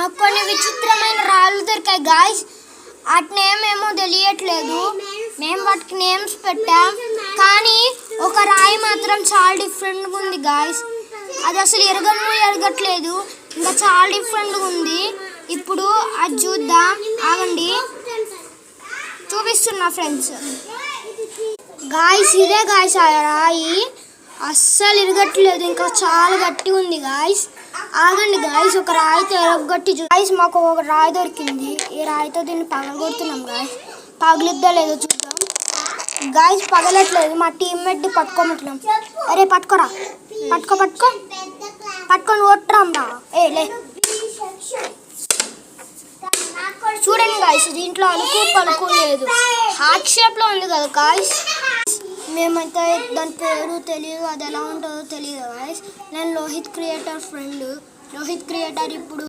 మాకు కొన్ని విచిత్రమైన రాళ్ళు దొరికాయి గాయస్. వాటి నేమ్ ఏమో తెలియట్లేదు. మేము వాటికి నేమ్స్ పెట్టాం, కానీ ఒక రాయి మాత్రం చాలా డిఫరెంట్గా ఉంది గాయస్. అది అసలు ఎరగట్లేదు, ఇంకా చాలా డిఫరెంట్గా ఉంది. ఇప్పుడు అది చూద్దాం, ఆగండి చూపిస్తున్నా ఫ్రెండ్స్. గాయస్ ఇదే గాయస్ ఆ రాయి, అస్సలు ఇరగట్లేదు, ఇంకా చాలా గట్టిగా ఉంది గాయస్. ఆగండి గాయస్, ఒక రాయితో ఎరగొట్టి గాయస్ మాకు ఒక రాయి దొరికింది. ఈ రాయితో దీన్ని పగలగొడుతున్నాం గాయస్. పగలుద్దా లేదో చూద్దాం. గాయస్ పగలట్లేదు, మా టీమ్మేట్ పట్టుకోమంటున్నాం. అరే పట్టుకోరా, పట్టుకొని కొట్టరాంరా. లే చూడండి గాయస్, దీంట్లో పలుకు లేదు, హార్ట్ షేప్లో ఉంది కదా గాయస్. మేమైతే దాని పేరు తెలియదు, అది ఎలా ఉంటుందో తెలియదు గాయస్. నేను Lohith creator friend. Lohith creator ఇప్పుడు